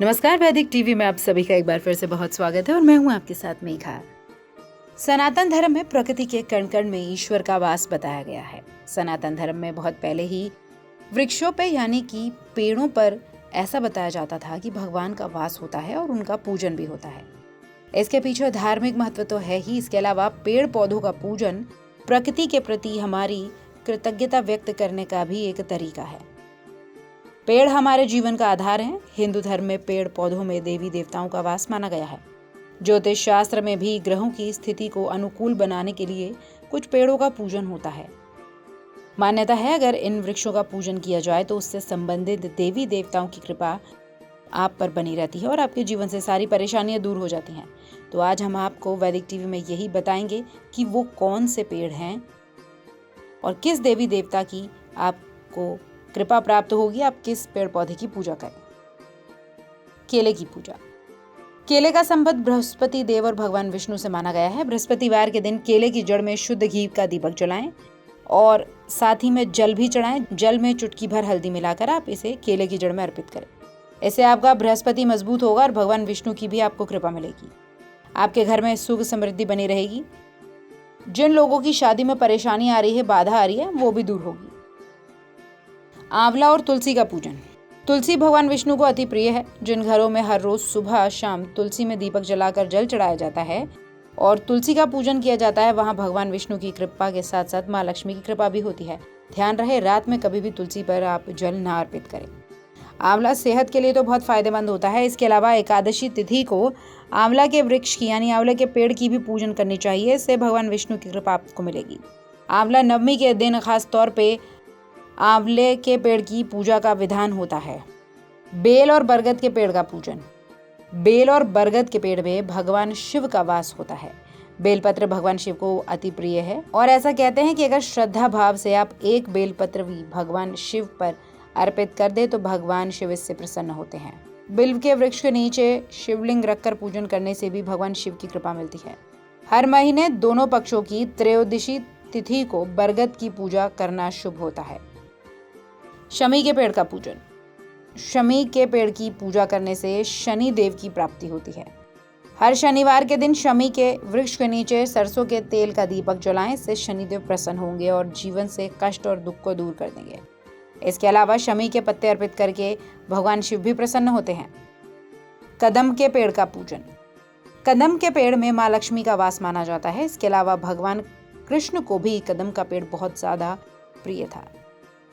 नमस्कार, वैदिक टीवी में आप सभी का एक बार फिर से बहुत स्वागत है और मैं हूं आपके साथ मेघा। सनातन धर्म में प्रकृति के कण कण में ईश्वर का वास बताया गया है। सनातन धर्म में बहुत पहले ही वृक्षों पे यानी कि पेड़ों पर ऐसा बताया जाता था कि भगवान का वास होता है और उनका पूजन भी होता है। इसके पीछे धार्मिक महत्व तो है ही, इसके अलावा पेड़ पौधों का पूजन प्रकृति के प्रति हमारी कृतज्ञता व्यक्त करने का भी एक तरीका है। पेड़ हमारे जीवन का आधार हैं। हिंदू धर्म में पेड़ पौधों में देवी देवताओं का वास माना गया है। ज्योतिष शास्त्र में भी ग्रहों की स्थिति को अनुकूल बनाने के लिए कुछ पेड़ों का पूजन होता है। मान्यता है अगर इन वृक्षों का पूजन किया जाए तो उससे संबंधित देवी देवताओं की कृपा आप पर बनी रहती है और आपके जीवन से सारी परेशानियां दूर हो जाती हैं। तो आज हम आपको वैदिक टीवी में यही बताएंगे कि वो कौन से पेड़ हैं और किस देवी देवता की आपको कृपा प्राप्त होगी, आप किस पेड़ पौधे की पूजा करें। केले की पूजा। केले का संबंध बृहस्पति देव और भगवान विष्णु से माना गया है। बृहस्पतिवार के दिन केले की जड़ में शुद्ध घी का दीपक जलाएं और साथ ही में जल भी चढ़ाएं। जल में चुटकी भर हल्दी मिलाकर आप इसे केले की जड़ में अर्पित करें। इससे आपका बृहस्पति मजबूत होगा और भगवान विष्णु की भी आपको कृपा मिलेगी। आपके घर में सुख समृद्धि बनी रहेगी। जिन लोगों की शादी में परेशानी आ रही है, बाधा आ रही है, वो भी दूर होगी। आंवला और तुलसी का पूजन। तुलसी भगवान विष्णु को अति प्रिय है। जिन घरों में हर रोज सुबह शाम तुलसी में दीपक जलाकर जल चढ़ाया जाता है और तुलसी का पूजन किया जाता है, वहां भगवान विष्णु की कृपा के साथ साथ माँ लक्ष्मी की कृपा भी होती है। ध्यान रहे, रात में कभी भी तुलसी पर आप जल ना अर्पित करें। आंवला सेहत के लिए तो बहुत फायदेमंद होता है। इसके अलावा एकादशी तिथि को आंवला के वृक्ष की यानी आंवले के पेड़ की भी पूजन करनी चाहिए। इससे भगवान विष्णु की कृपा आपको मिलेगी। आंवला नवमी के दिन खास तौर पे आंवले के पेड़ की पूजा का विधान होता है। बेल और बरगद के पेड़ का पूजन। बेल और बरगद के पेड़ में भगवान शिव का वास होता है। बेलपत्र भगवान शिव को अति प्रिय है और ऐसा कहते हैं कि अगर श्रद्धा भाव से आप एक बेलपत्र भी भगवान शिव पर अर्पित कर दे तो भगवान शिव इससे प्रसन्न होते हैं। बिल्व के वृक्ष के नीचे शिवलिंग रखकर पूजन करने से भी भगवान शिव की कृपा मिलती है। हर महीने दोनों पक्षों की त्रयोदशी तिथि को बरगद की पूजा करना शुभ होता है। शमी के पेड़ का पूजन। शमी के पेड़ की पूजा करने से शनि देव की प्राप्ति होती है। हर शनिवार के दिन शमी के वृक्ष के नीचे सरसों के तेल का दीपक जलाएं। इससे शनिदेव प्रसन्न होंगे और जीवन से कष्ट और दुख को दूर कर देंगे। इसके अलावा शमी के पत्ते अर्पित करके भगवान शिव भी प्रसन्न होते हैं। कदम के पेड़ का पूजन। कदम के पेड़ में माँ लक्ष्मी का वास माना जाता है। इसके अलावा भगवान कृष्ण को भी कदम का पेड़ बहुत ज्यादा प्रिय था।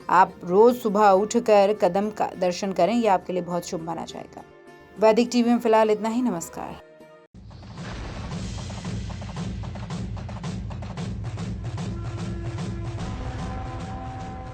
आप रोज सुबह उठकर कदम का दर्शन करें, यह आपके लिए बहुत शुभ माना जाएगा। वैदिक टीवी में फिलहाल इतना ही। नमस्कार।